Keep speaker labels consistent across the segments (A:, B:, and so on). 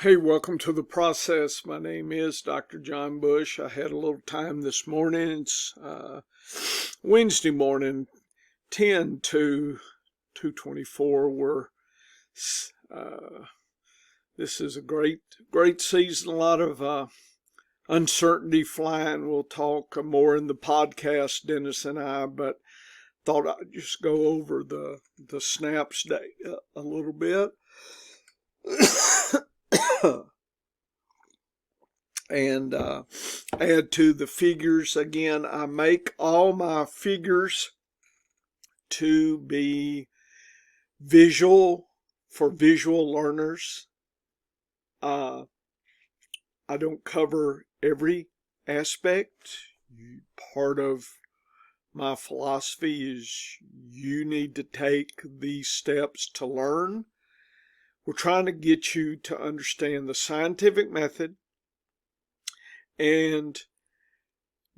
A: Hey, welcome to the process. My name is Dr. John Bush. I had a little time this morning. It's Wednesday morning, 10 to 2:24. This is a great season. A lot of uncertainty flying. We'll talk more in the podcast, Dennis and I, but thought I'd just go over the snaps data a little bit. And add to the figures. Again, I make all my figures to be visual for visual learners. I don't cover every aspect. Part of my philosophy is you need to take these steps to learn. We're trying to get you to understand the scientific method and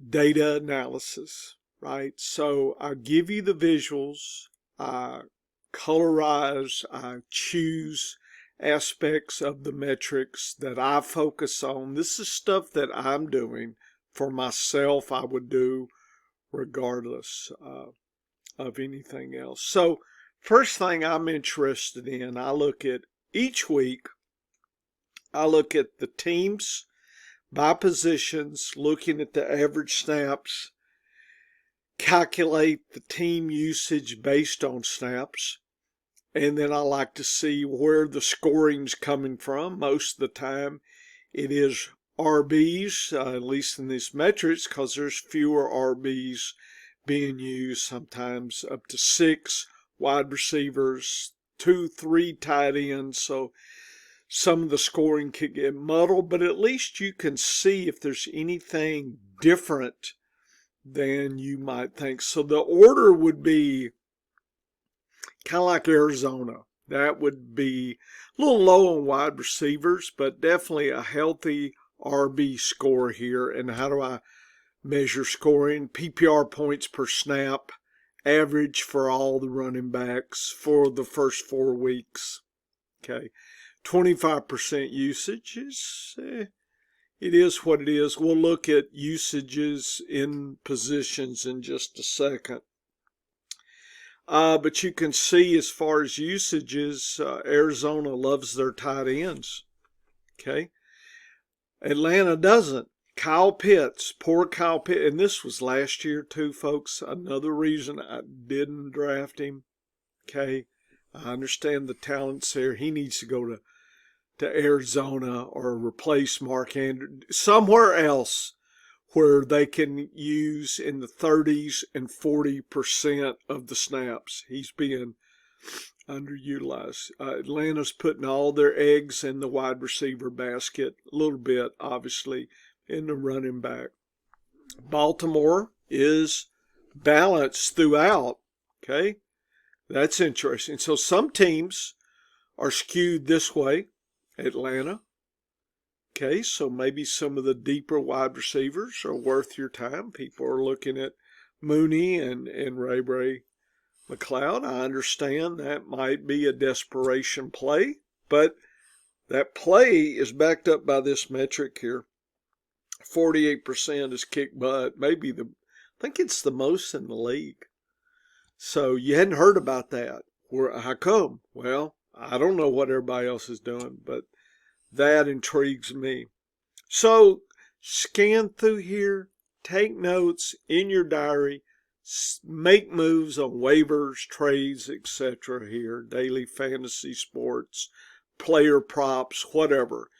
A: data analysis, right? So I give you the visuals, I colorize, I choose aspects of the metrics that I focus on. This is stuff that I'm doing for myself, I would do regardless of anything else. So first thing I'm interested in, I look at each week, I look at the teams by positions, looking at the average snaps, calculate the team usage based on snaps, and then I like to see where the scoring's coming from. Most of the time it is RBs, at least in these metrics, because there's fewer RBs being used, sometimes up to 6 wide receivers, 2, 3 tight ends. So some of the scoring could get muddled, but at least you can see if there's anything different than you might think. So the order would be kind of like Arizona. That would be a little low on wide receivers, but definitely a healthy RB score here. And how do I measure scoring? PPR points per snap, average for all the running backs for the first 4 weeks. Okay. 25% usage is, it is what it is. We'll look at usages in positions in just a second. But you can see as far as usages, Arizona loves their tight ends. Okay. Atlanta doesn't. Kyle Pitts, poor Kyle Pitts, and this was last year too, folks. Another reason I didn't draft him. Okay. I understand the talent's there. He needs to go to Arizona or replace Mark Andrews somewhere else where they can use in the 30s and 40% of the snaps. He's being underutilized. Atlanta's putting all their eggs in the wide receiver basket, a little bit, obviously, in the running back. Baltimore is balanced throughout. Okay, that's interesting. So some teams are skewed this way. Atlanta. Okay, so maybe some of the deeper wide receivers are worth your time. People are looking at Mooney and Ray McLeod. I understand that might be a desperation play, but that play is backed up by this metric here. 48% is kick butt. I think it's the most in the league. So you hadn't heard about that. How come? Well, I don't know what everybody else is doing, but that intrigues me. So scan through here, take notes in your diary, make moves on waivers, trades, etc. here, daily fantasy sports, player props, whatever.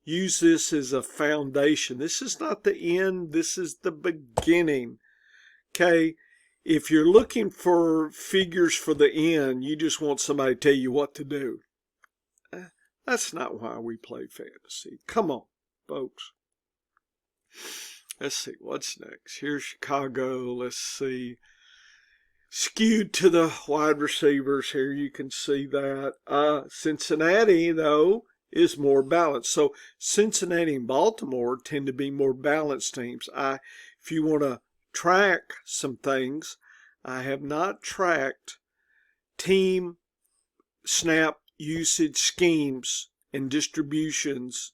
A: Use this as a foundation. This is not the end. This is the beginning. Okay? If you're looking for figures for the end, you just want somebody to tell you what to do. That's not why we play fantasy. Come on, folks. Let's see, what's next? Here's Chicago. Let's see. Skewed to the wide receivers here. You can see that. Cincinnati, though, is more balanced. So Cincinnati and Baltimore tend to be more balanced teams. If you want to track some things, I have not tracked team snap usage schemes and distributions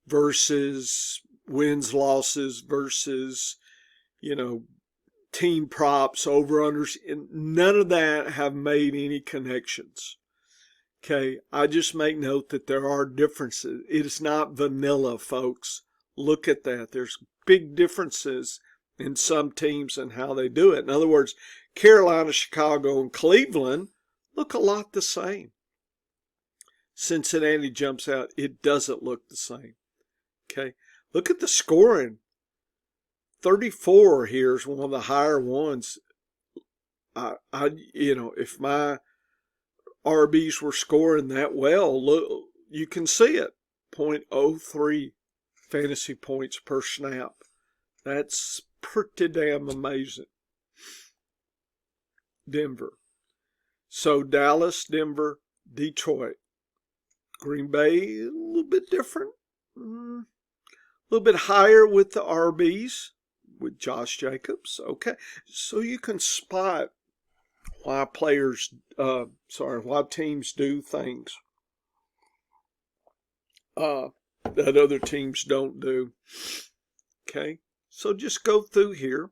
A: versus wins, losses versus, team props, over-unders. And none of that have made any connections. Okay, I just make note that there are differences. It is not vanilla, folks. Look at that. There's big differences in some teams and how they do it. In other words, Carolina, Chicago, and Cleveland look a lot the same. Cincinnati jumps out. It doesn't look the same. Okay, look at the scoring. 34 here is one of the higher ones. If my RBs were scoring that well, look, you can see it. 0.03 fantasy points per snap. That's pretty damn amazing. Denver. So Dallas, Denver, Detroit. Green Bay, a little bit different. A little bit higher with the RBs, with Josh Jacobs. Okay. So you can spot why why teams do things that other teams don't do. Okay. So just go through here.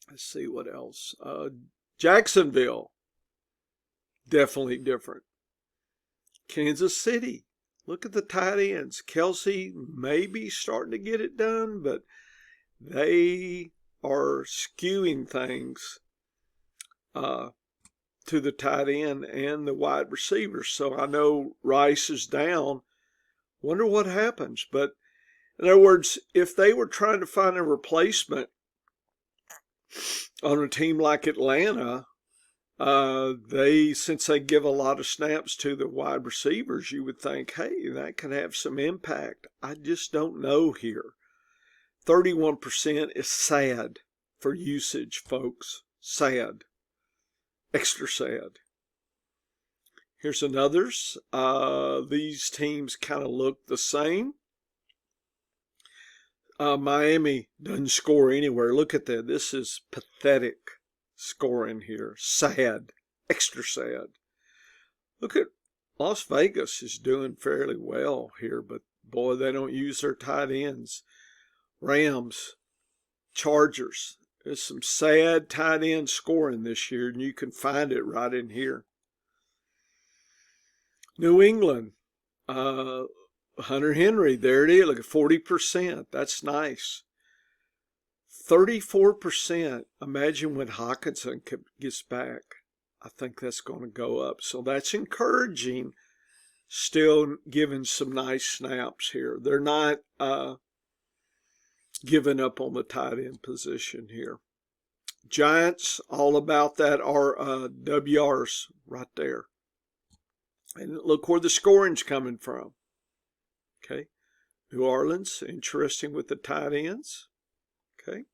A: Let's see what else. Jacksonville, definitely different. Kansas City, look at the tight ends. Kelsey may be starting to get it done, but they are skewing things to the tight end and the wide receivers. So I know Rice is down. Wonder what happens. But in other words, if they were trying to find a replacement on a team like Atlanta, since they give a lot of snaps to the wide receivers, you would think, hey, that could have some impact. I just don't know here. 31% is sad for usage, folks. Sad. Extra sad. Here's another's. These teams kind of look the same. Miami doesn't score anywhere. Look at that. This is pathetic scoring here. Sad. Extra sad. Look at Las Vegas is doing fairly well here, but boy, they don't use their tight ends. Rams, Chargers. There's some sad tight end scoring this year, and you can find it right in here. New England, Hunter Henry, there it is. Look at 40%. That's nice. 34%. Imagine when Hawkinson gets back. I think that's going to go up. So that's encouraging. Still giving some nice snaps here. They're not giving up on the tight end position here. Giants, all about that are WRs right there. And look where the scoring's coming from. Okay. New Orleans, interesting with the tight ends. Okay.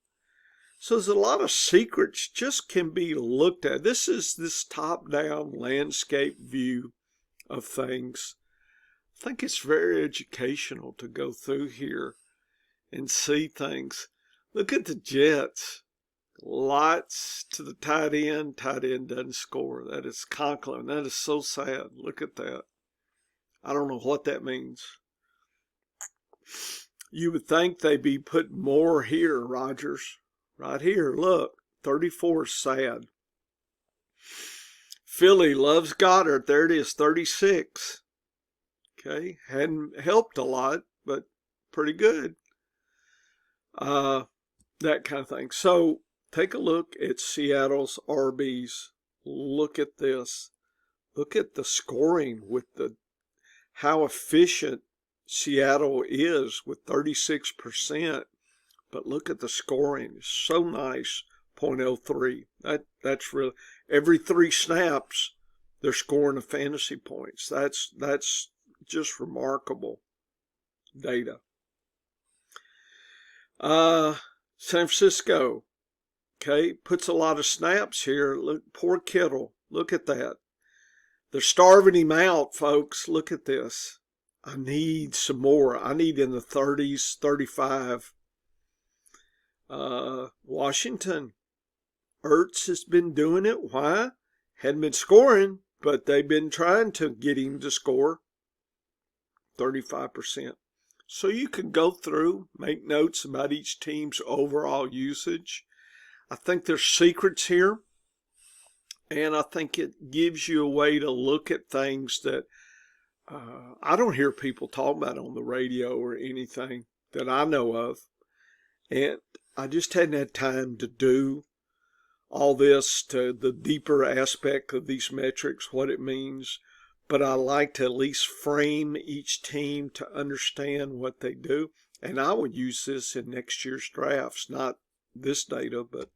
A: So there's a lot of secrets just can be looked at. This is this top-down landscape view of things. I think it's very educational to go through here and see things. Look at the Jets. Lots to the tight end. Tight end doesn't score. That is Conklin. That is so sad. Look at that. I don't know what that means. You would think they'd be putting more here, Rodgers. Right here, look. 34 is sad. Philly loves Goddard. There it is, 36. Okay, hadn't helped a lot, but pretty good. That kind of thing. So take a look at Seattle's RBs. Look at this. Look at the scoring with how efficient Seattle is with 36%. But look at the scoring. It's so nice. 0.03. That's really every 3 snaps they're scoring a fantasy points. That's just remarkable data. San Francisco, okay, puts a lot of snaps here. Look, poor Kittle. Look at that. They're starving him out, folks. Look at this. I need some more. I need in the 30s, 35. Washington. Ertz has been doing it. Why? Hadn't been scoring, but they've been trying to get him to score. 35%. So you can go through, make notes about each team's overall usage. I think there's secrets here, and I think it gives you a way to look at things that I don't hear people talk about on the radio or anything that I know of. And I just hadn't had time to do all this, to the deeper aspect of these metrics, what it means. But I like to at least frame each team to understand what they do. And I would use this in next year's drafts, not this data, but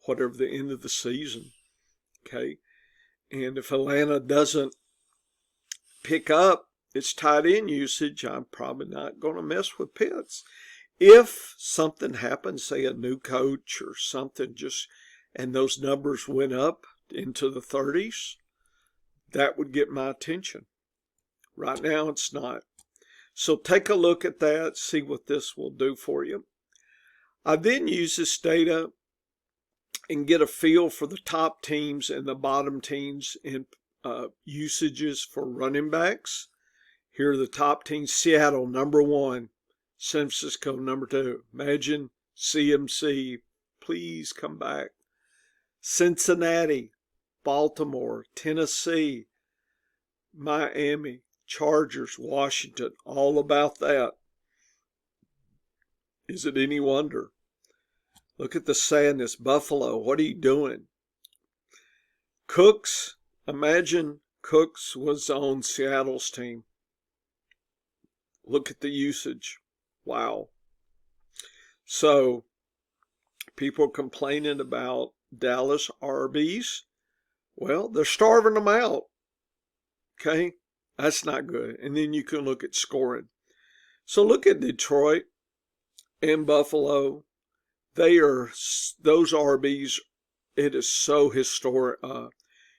A: whatever the end of the season. Okay. And if Atlanta doesn't pick up its tight end usage, I'm probably not going to mess with Pitts. If something happens, say a new coach or something, and those numbers went up into the 30s, that would get my attention. Right now, it's not. So take a look at that, see what this will do for you. I then use this data and get a feel for the top teams and the bottom teams in usages for running backs. Here are the top teams. Seattle, number 1. San Francisco, number 2. Imagine CMC. Please come back. Cincinnati, Baltimore, Tennessee, Miami, Chargers, Washington, all about that. Is it any wonder? Look at the sadness. Buffalo, what are you doing? Cooks, imagine Cooks was on Seattle's team. Look at the usage. Wow. So, people complaining about Dallas RBs. Well, they're starving them out. Okay? That's not good. And then you can look at scoring. So look at Detroit and Buffalo. Those RBs, it is so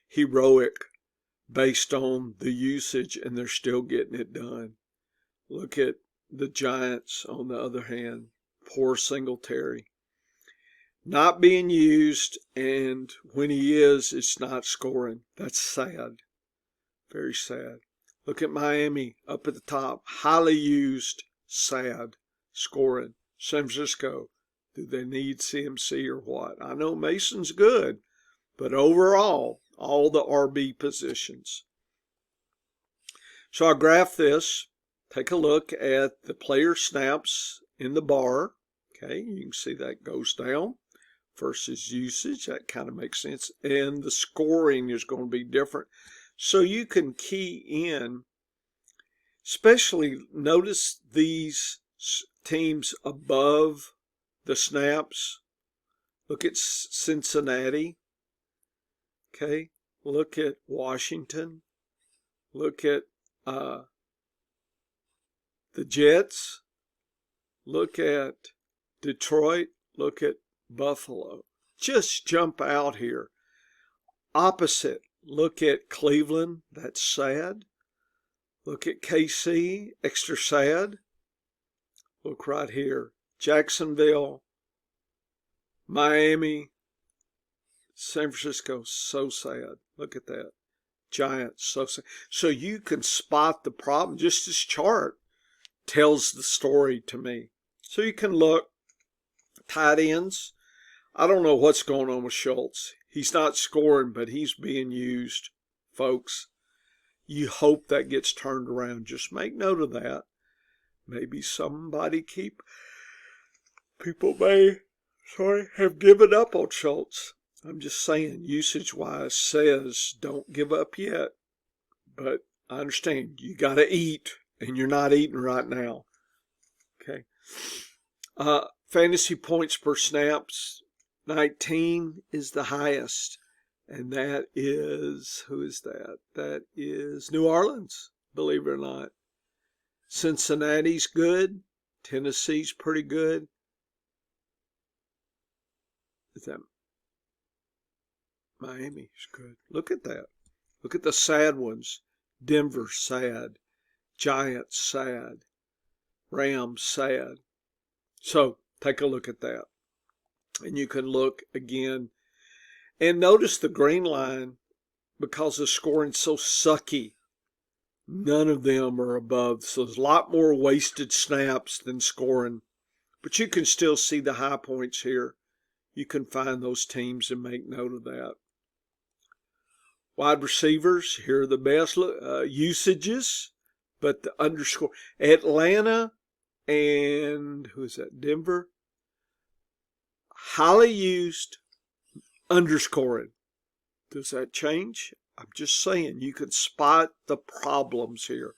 A: heroic based on the usage, and they're still getting it done. Look at the Giants, on the other hand. Poor Singletary. Not being used, and when he is, it's not scoring. That's sad. Very sad. Look at Miami up at the top. Highly used, sad, scoring. San Francisco, do they need CMC or what? I know Mason's good, but overall, all the RB positions. So I graph this. Take a look at the player snaps in the bar. Okay, you can see that goes down versus usage. That kind of makes sense. And the scoring is going to be different. So you can key in, especially notice these teams above the snaps. Look at Cincinnati. Okay, look at Washington. Look at the Jets. Look at Detroit. Look at Buffalo. Just jump out here. Opposite. Look at Cleveland. That's sad. Look at KC. Extra sad. Look right here. Jacksonville. Miami. San Francisco. So sad. Look at that. Giants. So sad. So you can spot the problem. Just this chart tells the story to me. So you can look. Tight ends. I don't know what's going on with Schultz. He's not scoring, but he's being used, folks. You hope that gets turned around. Just make note of that. Maybe people may have given up on Schultz. I'm just saying, usage-wise says don't give up yet. But I understand you got to eat, and you're not eating right now. Okay. Fantasy points per snaps, 19 is the highest. And that is, who is that? That is New Orleans, believe it or not. Cincinnati's good. Tennessee's pretty good. Is that Miami's good? Look at that. Look at the sad ones. Denver, sad. Giants, sad. Rams, sad. So take a look at that. And you can look again. And notice the green line, because the scoring's so sucky. None of them are above. So there's a lot more wasted snaps than scoring. But you can still see the high points here. You can find those teams and make note of that. Wide receivers, here are the best usages, but the underscore. Atlanta and who is that? Denver. Highly used, underscoring. Does that change? I'm just saying you can spot the problems here.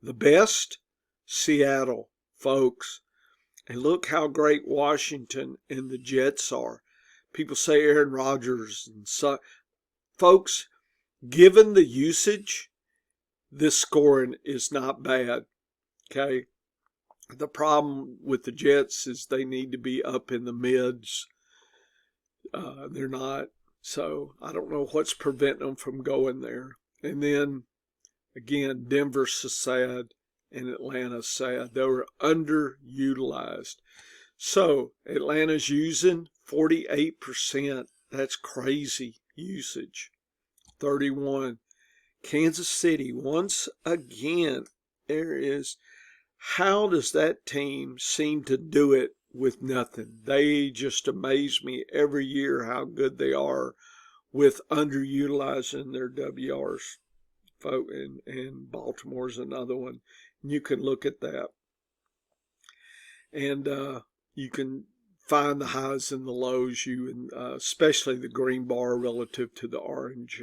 A: The best, Seattle, folks. And look how great Washington and the Jets are. People say Aaron Rodgers and so, folks, given the usage, this scoring is not bad. Okay. The problem with the Jets is they need to be up in the mids. They're not. So I don't know what's preventing them from going there. And then, again, Denver's so sad and Atlanta's sad. They were underutilized. So Atlanta's using 48%. That's crazy usage. 31. Kansas City, once again, there is. How does that team seem to do it with nothing? They just amaze me every year how good they are with underutilizing their WRs. And Baltimore's another one. You can look at that. And you can find the highs and the lows, especially the green bar relative to the orange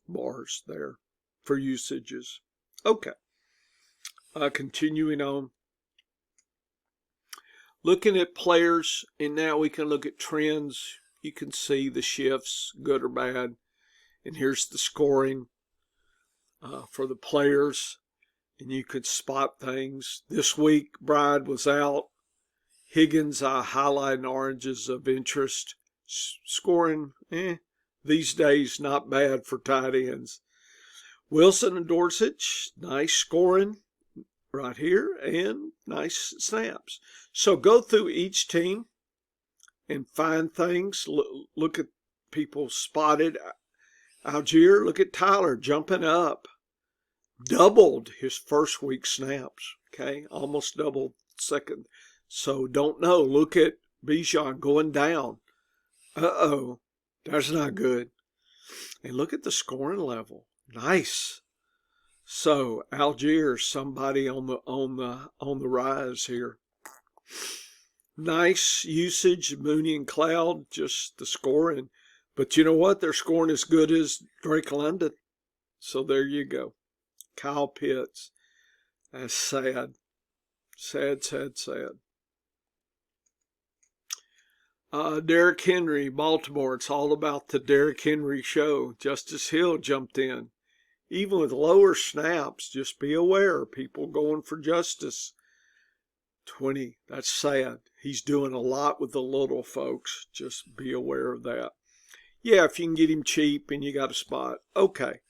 A: bars there for usages. Okay. Continuing on. Looking at players, and now we can look at trends. You can see the shifts, good or bad. And here's the scoring for the players. And you could spot things. This week, Bride was out. Higgins, I highlighting oranges of interest. Scoring, these days, not bad for tight ends. Wilson and Dorsich, nice scoring right here, and nice snaps. So go through each team and find things. Look at people spotted. Algier, look at Tyler jumping up. Doubled his first week snaps, okay? Almost doubled second. So don't know. Look at Bijan going down. Uh-oh, that's not good. And look at the scoring level. Nice. So Algier, somebody on the rise here. Nice usage, Mooney and Cloud, just the scoring. But you know what? They're scoring as good as Drake London. So there you go. Kyle Pitts. That's sad. Sad, sad, sad. Derrick Henry, Baltimore. It's all about the Derrick Henry show. Justice Hill jumped in. Even with lower snaps, just be aware. People going for Justice. 20. That's sad. He's doing a lot with the little folks. Just be aware of that. Yeah, if you can get him cheap and you got a spot, okay.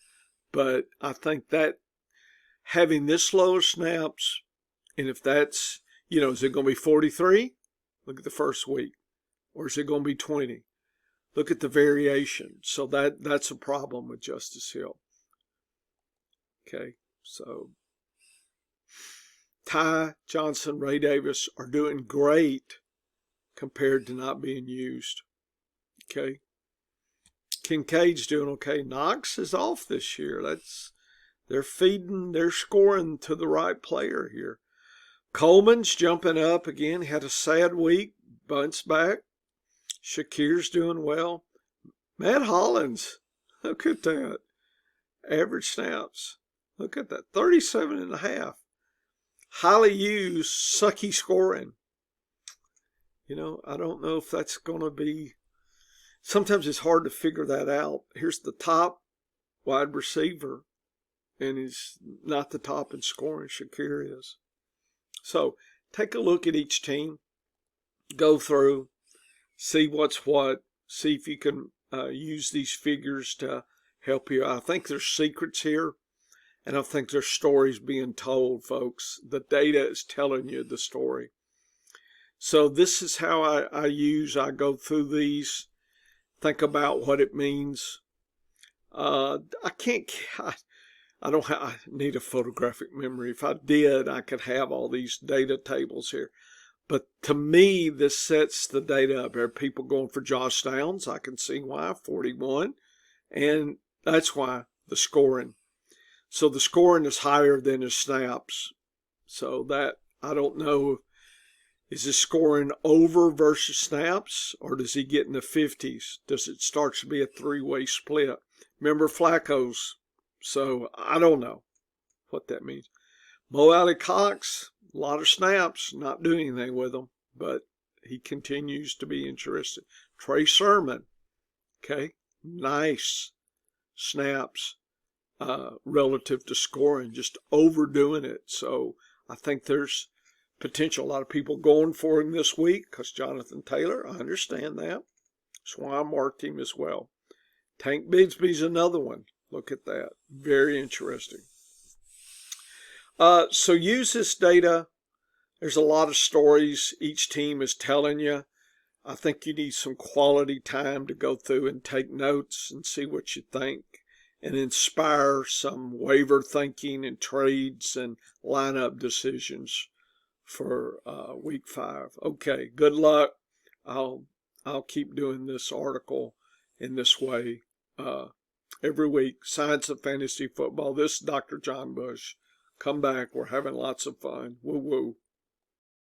A: But I think that having this low snaps, and if that's, is it going to be 43? Look at the first week. Or is it going to be 20? Look at the variation. So that's a problem with Justice Hill. Okay, so Ty Johnson, Ray Davis are doing great compared to not being used. Okay. Kincaid's doing okay. Knox is off this year. They're scoring to the right player here. Coleman's jumping up again. Had a sad week. Bounced back. Shakir's doing well. Matt Hollins, look at that. Average snaps. Look at that. 37.5. Highly used, sucky scoring. I don't know if that's going to be. Sometimes it's hard to figure that out. Here's the top wide receiver, and he's not the top in scoring. Shakir is. So take a look at each team. Go through. See what's what. See if you can use these figures to help you. I think there's secrets here, and I think there's stories being told, folks. The data is telling you the story. So this is how I go through these, think about what it means. I need a photographic memory. If I did, I could have all these data tables here. But to me, this sets the data up. There are people going for Josh Downs. I can see why, 41. And that's why the scoring. So the scoring is higher than his snaps. So that, I don't know, is his scoring over versus snaps, or does he get in the 50s? Does it start to be a three-way split? Remember Flacco's. So I don't know what that means. Mo Alley Cox, a lot of snaps, not doing anything with them, but he continues to be interested. Trey Sermon, okay, nice snaps relative to scoring, just overdoing it. So I think there's potential. A lot of people going for him this week because Jonathan Taylor, I understand that. That's why I marked him as well. Tank Bigsby's another one. Look at that. Very interesting. So use this data. There's a lot of stories each team is telling you. I think you need some quality time to go through and take notes and see what you think and inspire some waiver thinking and trades and lineup decisions for week 5. Okay, good luck. I'll keep doing this article in this way every week. Science of Fantasy Football. This is Dr. John Bush. Come back. We're having lots of fun. Woo woo.